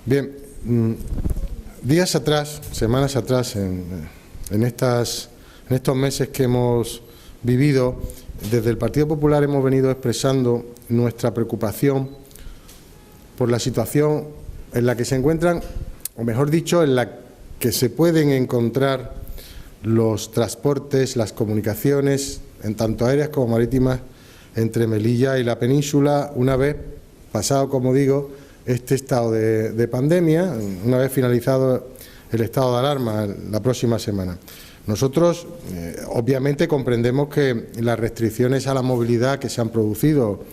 Bien, días atrás, semanas atrás, en estos meses que hemos vivido, desde el Partido Popular hemos venido expresando nuestra preocupación por la situación en la que se encuentran, o mejor dicho, en la que se pueden encontrar los transportes, las comunicaciones, en tanto aéreas como marítimas, entre Melilla y la península, una vez pasado, como digo, este estado de pandemia, una vez finalizado el estado de alarma la próxima semana. Nosotros, obviamente, comprendemos que las restricciones a la movilidad que se han producido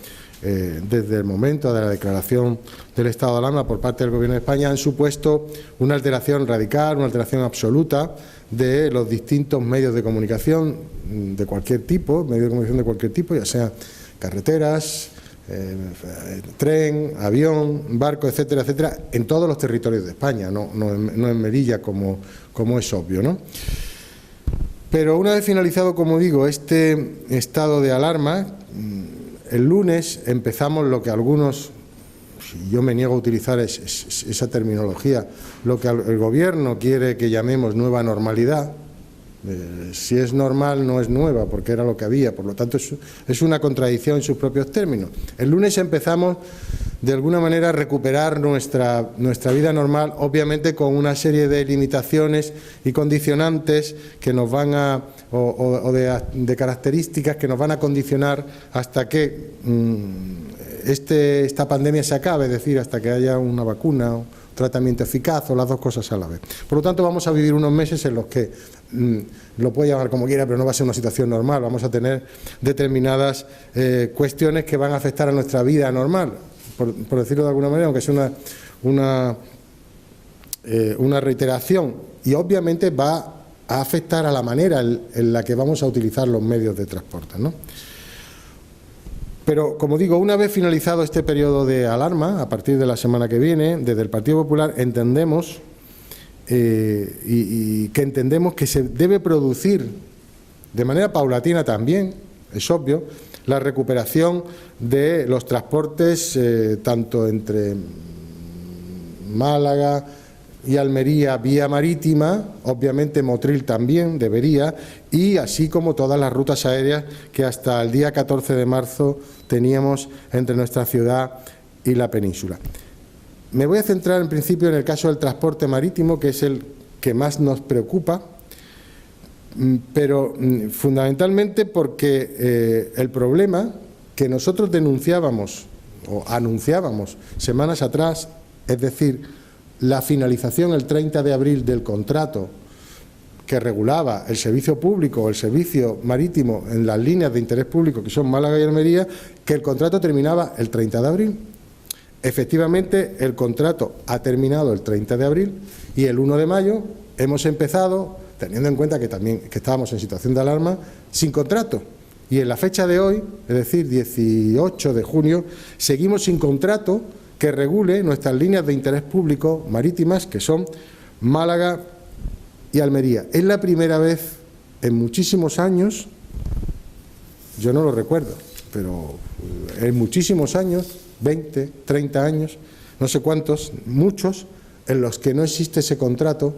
desde el momento de la declaración del estado de alarma por parte del Gobierno de España han supuesto una alteración radical, una alteración absoluta de los distintos medios de comunicación de cualquier tipo, ya sea carreteras, tren, avión, barco, etcétera, etcétera, en todos los territorios de España, no en Melilla como es obvio, ¿no? Pero una vez finalizado, como digo, este estado de alarma, el lunes empezamos lo que algunos, y yo me niego a utilizar esa terminología, lo que el Gobierno quiere que llamemos nueva normalidad. Si es normal, no es nueva, porque era lo que había, por lo tanto es una contradicción en sus propios términos. El lunes empezamos, de alguna manera, a recuperar nuestra vida normal, obviamente con una serie de limitaciones y condicionantes que nos van de características que nos van a condicionar hasta que esta pandemia se acabe, es decir, hasta que haya una vacuna o tratamiento eficaz o las dos cosas a la vez. Por lo tanto, vamos a vivir unos meses en los que, lo puede llamar como quiera, pero no va a ser una situación normal, vamos a tener determinadas cuestiones que van a afectar a nuestra vida normal, por decirlo de alguna manera, aunque sea una reiteración, y obviamente va a afectar a la manera en la que vamos a utilizar los medios de transporte, ¿no? Pero, como digo, una vez finalizado este periodo de alarma, a partir de la semana que viene, desde el Partido Popular entendemos que se debe producir de manera paulatina también, es obvio, la recuperación de los transportes tanto entre Málaga y Almería vía marítima, obviamente Motril también debería, y así como todas las rutas aéreas que hasta el día 14 de marzo teníamos entre nuestra ciudad y la península. Me voy a centrar en principio en el caso del transporte marítimo, que es el que más nos preocupa, pero fundamentalmente porque el problema que nosotros denunciábamos o anunciábamos semanas atrás, es decir, la finalización el 30 de abril del contrato que regulaba el servicio público o el servicio marítimo en las líneas de interés público que son Málaga y Almería, que el contrato terminaba el 30 de abril. Efectivamente, el contrato ha terminado el 30 de abril y el 1 de mayo hemos empezado, teniendo en cuenta que estábamos en situación de alarma, sin contrato. Y en la fecha de hoy, es decir, 18 de junio, seguimos sin contrato que regule nuestras líneas de interés público marítimas, que son Málaga y Almería. Es la primera vez en muchísimos años, yo no lo recuerdo, pero en muchísimos años, 20, 30 años, no sé cuántos, muchos, en los que no existe ese contrato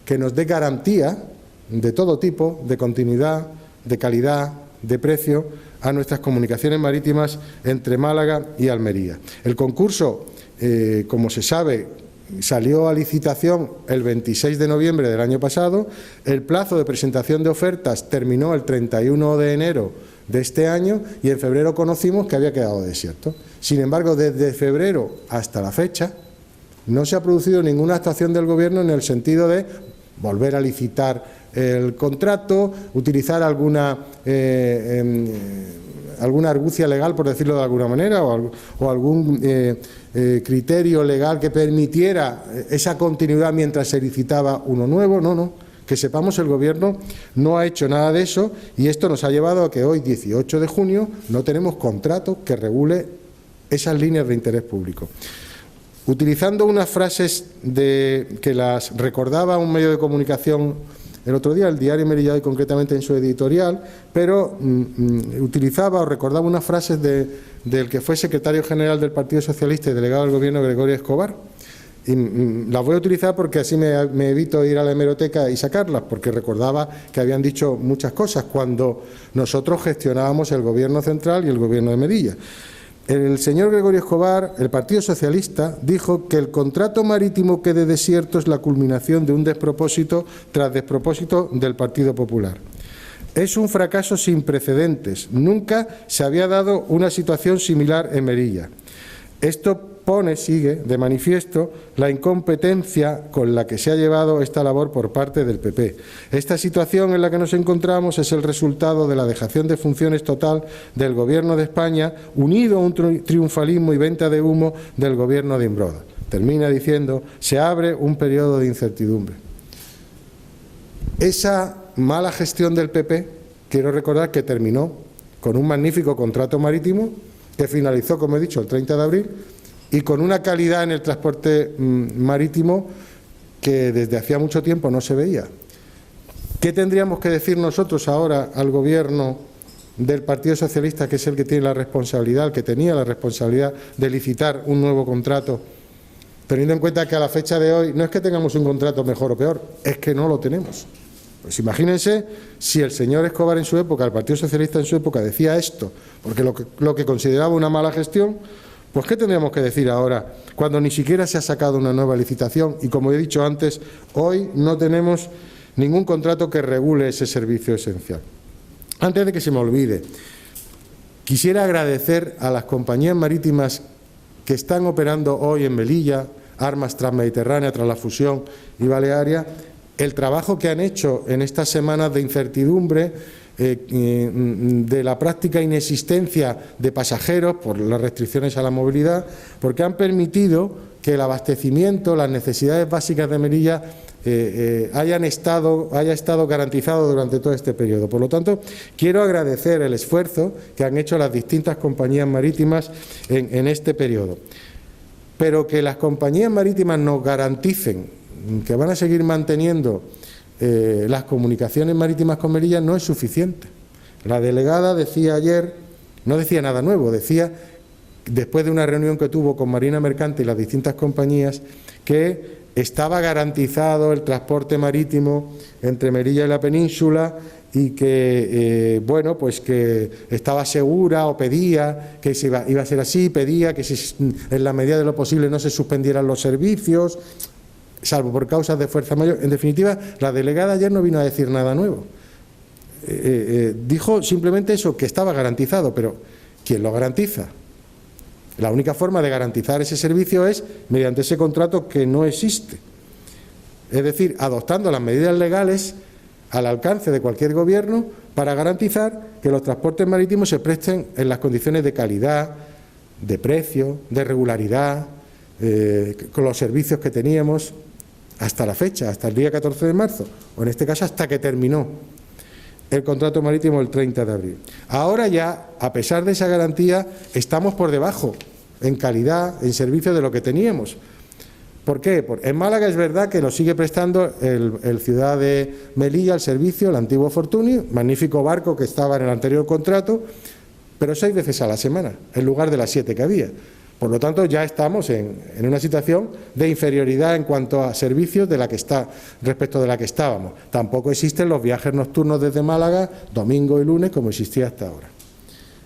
que nos dé garantía de todo tipo, de continuidad, de calidad, de precio, a nuestras comunicaciones marítimas entre Málaga y Almería. El concurso, como se sabe, salió a licitación el 26 de noviembre del año pasado. El plazo de presentación de ofertas terminó el 31 de enero de este año y en febrero conocimos que había quedado desierto. Sin embargo, desde febrero hasta la fecha no se ha producido ninguna actuación del Gobierno en el sentido de volver a licitar el contrato, utilizar alguna argucia legal, por decirlo de alguna manera, o algún criterio legal que permitiera esa continuidad mientras se licitaba uno nuevo. No. Que sepamos, el Gobierno no ha hecho nada de eso y esto nos ha llevado a que hoy, 18 de junio, no tenemos contrato que regule esas líneas de interés público. Utilizando unas frases que las recordaba un medio de comunicación el otro día, el diario Melilla, y concretamente en su editorial, pero utilizaba o recordaba unas frases del que fue secretario general del Partido Socialista y delegado del Gobierno, Gregorio Escobar, Y las voy a utilizar porque así me evito ir a la hemeroteca y sacarlas, porque recordaba que habían dicho muchas cosas cuando nosotros gestionábamos el Gobierno central y el Gobierno de Melilla. El señor Gregorio Escobar, el Partido Socialista, dijo que el contrato marítimo quede desierto es la culminación de un despropósito tras despropósito del Partido Popular. Es un fracaso sin precedentes. Nunca se había dado una situación similar en Melilla. Esto sigue de manifiesto la incompetencia con la que se ha llevado esta labor por parte del PP. Esta situación en la que nos encontramos es el resultado de la dejación de funciones total del Gobierno de España, unido a un triunfalismo y venta de humo del Gobierno de Imbroda. Termina diciendo, se abre un periodo de incertidumbre. Esa mala gestión del PP, quiero recordar que terminó con un magnífico contrato marítimo que finalizó, como he dicho, el 30 de abril, y con una calidad en el transporte marítimo que desde hacía mucho tiempo no se veía. ¿Qué tendríamos que decir nosotros ahora al Gobierno del Partido Socialista, que es el que tiene la responsabilidad, el que tenía la responsabilidad de licitar un nuevo contrato, teniendo en cuenta que a la fecha de hoy no es que tengamos un contrato mejor o peor, es que no lo tenemos? Pues imagínense si el señor Escobar en su época, el Partido Socialista en su época decía esto, porque lo que consideraba una mala gestión, pues ¿qué tendríamos que decir ahora cuando ni siquiera se ha sacado una nueva licitación y, como he dicho antes, hoy no tenemos ningún contrato que regule ese servicio esencial? Antes de que se me olvide, quisiera agradecer a las compañías marítimas que están operando hoy en Melilla, Armas Transmediterránea tras la fusión y Balearia, el trabajo que han hecho en estas semanas de incertidumbre, de la práctica inexistencia de pasajeros por las restricciones a la movilidad, porque han permitido que el abastecimiento, las necesidades básicas de Melilla haya estado garantizado durante todo este periodo. Por lo tanto, quiero agradecer el esfuerzo que han hecho las distintas compañías marítimas en este periodo. Pero que las compañías marítimas nos garanticen que van a seguir manteniendo las comunicaciones marítimas con Melilla no es suficiente. La delegada decía ayer, no decía nada nuevo, decía, después de una reunión que tuvo con Marina Mercante y las distintas compañías, que estaba garantizado el transporte marítimo entre Melilla y la península y que, bueno, pues que estaba segura o pedía que iba a ser así, pedía que si, en la medida de lo posible no se suspendieran los servicios, salvo por causas de fuerza mayor. En definitiva, la delegada ayer no vino a decir nada nuevo. Dijo simplemente eso, que estaba garantizado, pero ¿quién lo garantiza? La única forma de garantizar ese servicio es mediante ese contrato que no existe. Es decir, adoptando las medidas legales al alcance de cualquier gobierno para garantizar que los transportes marítimos se presten en las condiciones de calidad, de precio, de regularidad, con los servicios que teníamos hasta la fecha, hasta el día 14 de marzo, o en este caso hasta que terminó el contrato marítimo el 30 de abril. Ahora ya, a pesar de esa garantía, estamos por debajo en calidad, en servicio de lo que teníamos. ¿Por qué? Porque en Málaga es verdad que lo sigue prestando el Ciudad de Melilla, el servicio, el antiguo Fortuny, magnífico barco que estaba en el anterior contrato, pero 6 veces a la semana, en lugar de las 7 que había. Por lo tanto, ya estamos en una situación de inferioridad en cuanto a servicios respecto de la que estábamos. Tampoco existen los viajes nocturnos desde Málaga, domingo y lunes, como existía hasta ahora.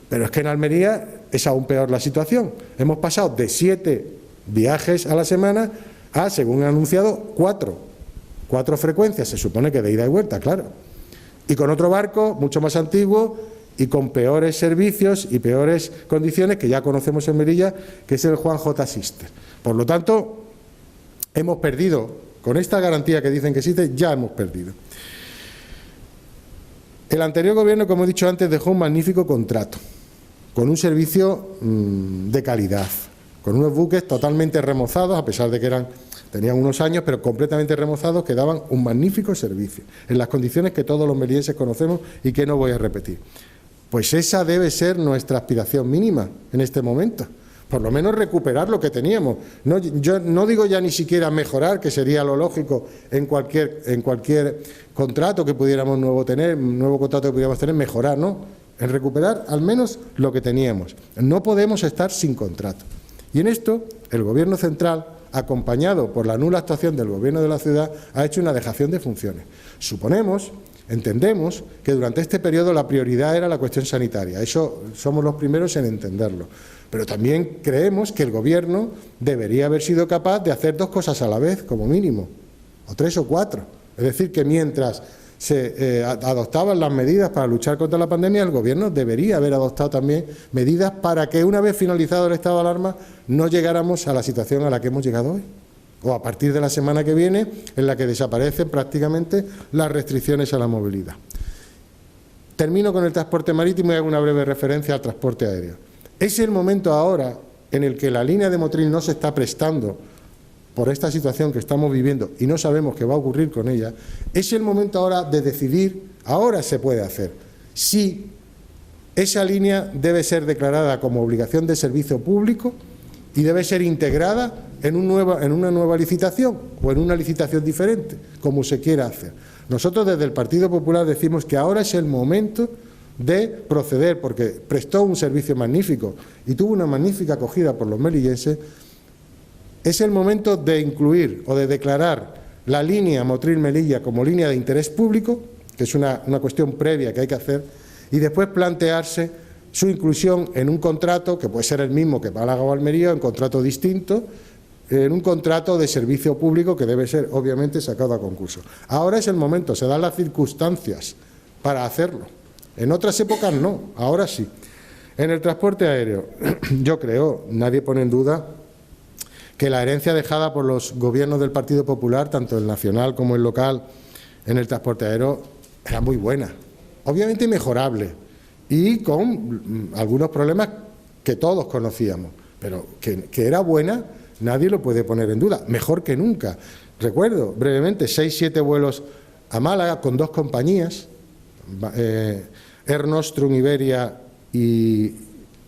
Pero es que en Almería es aún peor la situación. Hemos pasado de 7 viajes a la semana a, según han anunciado, 4. 4 frecuencias, se supone que de ida y vuelta, claro. Y con otro barco mucho más antiguo y con peores servicios y peores condiciones que ya conocemos en Melilla, que es el Juan J. Sister. Por lo tanto, hemos perdido, con esta garantía que dicen que existe, ya hemos perdido. El anterior gobierno, como he dicho antes, dejó un magnífico contrato, con un servicio de calidad, con unos buques totalmente remozados, a pesar de que tenían unos años, pero completamente remozados, que daban un magnífico servicio, en las condiciones que todos los melienses conocemos y que no voy a repetir. Pues esa debe ser nuestra aspiración mínima en este momento, por lo menos recuperar lo que teníamos. Yo no digo ya ni siquiera mejorar, que sería lo lógico en cualquier contrato que pudiéramos nuevo contrato que pudiéramos tener, mejorar, ¿no? En recuperar al menos lo que teníamos. No podemos estar sin contrato. Y en esto el Gobierno central acompañado por la nula actuación del Gobierno de la ciudad, ha hecho una dejación de funciones. Suponemos, entendemos, que durante este periodo la prioridad era la cuestión sanitaria. Eso somos los primeros en entenderlo. Pero también creemos que el Gobierno debería haber sido capaz de hacer 2 cosas a la vez, como mínimo, o 3 o 4. Es decir, que mientras se adoptaban las medidas para luchar contra la pandemia, el Gobierno debería haber adoptado también medidas para que, una vez finalizado el estado de alarma, no llegáramos a la situación a la que hemos llegado hoy, o a partir de la semana que viene, en la que desaparecen prácticamente las restricciones a la movilidad. Termino con el transporte marítimo y hago una breve referencia al transporte aéreo. Es el momento ahora en el que la línea de Motril no se está prestando por esta situación que estamos viviendo y no sabemos qué va a ocurrir con ella. Es el momento ahora de decidir, ahora se puede hacer, si esa línea debe ser declarada como obligación de servicio público y debe ser integrada en una nueva licitación o en una licitación diferente, como se quiera hacer. Nosotros desde el Partido Popular decimos que ahora es el momento de proceder, porque prestó un servicio magnífico y tuvo una magnífica acogida por los melillenses. Es el momento de incluir o de declarar la línea Motril-Melilla como línea de interés público, que es una cuestión previa que hay que hacer, y después plantearse su inclusión en un contrato, que puede ser el mismo que Málaga o Almería, en contrato distinto, en un contrato de servicio público que debe ser, obviamente, sacado a concurso. Ahora es el momento, se dan las circunstancias para hacerlo. En otras épocas no, ahora sí. En el transporte aéreo, yo creo, nadie pone en duda que la herencia dejada por los gobiernos del Partido Popular, tanto el nacional como el local, en el transporte aéreo, era muy buena, obviamente mejorable, y con algunos problemas que todos conocíamos, pero que era buena, nadie lo puede poner en duda, mejor que nunca. Recuerdo brevemente 6-7 vuelos a Málaga con 2 compañías, Air Nostrum, Iberia y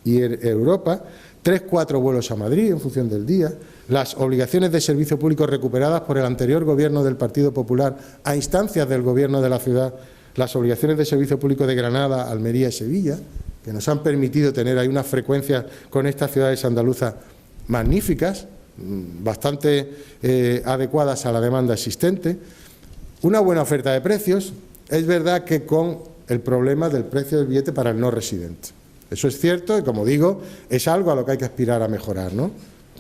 Europa, 3-4 vuelos a Madrid en función del día, las obligaciones de servicio público recuperadas por el anterior Gobierno del Partido Popular a instancias del Gobierno de la ciudad, las obligaciones de servicio público de Granada, Almería y Sevilla, que nos han permitido tener ahí unas frecuencias con estas ciudades andaluzas magníficas, bastante adecuadas a la demanda existente, una buena oferta de precios. Es verdad que con el problema del precio del billete para el no residente. Eso es cierto y, como digo, es algo a lo que hay que aspirar a mejorar, ¿no?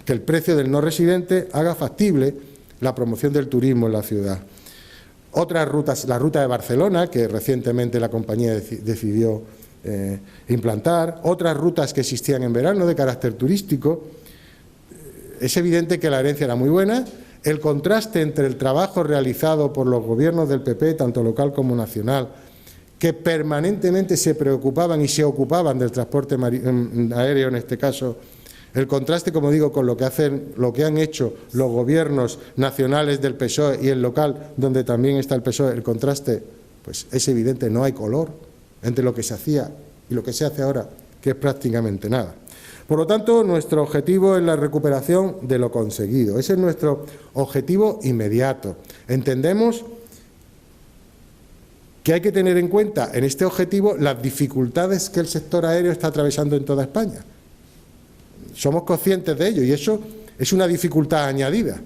Que el precio del no residente haga factible la promoción del turismo en la ciudad. Otras rutas, la ruta de Barcelona, que recientemente la compañía decidió implantar, otras rutas que existían en verano de carácter turístico. Es evidente que la herencia era muy buena. El contraste entre el trabajo realizado por los gobiernos del PP, tanto local como nacional, que permanentemente se preocupaban y se ocupaban del transporte aéreo, en este caso, el contraste, como digo, con lo que han hecho los gobiernos nacionales del PSOE y el local, donde también está el PSOE, el contraste, pues es evidente, no hay color entre lo que se hacía y lo que se hace ahora, que es prácticamente nada. Por lo tanto, nuestro objetivo es la recuperación de lo conseguido. Ese es nuestro objetivo inmediato. Entendemos que hay que tener en cuenta en este objetivo las dificultades que el sector aéreo está atravesando en toda España. Somos conscientes de ello y eso es una dificultad añadida.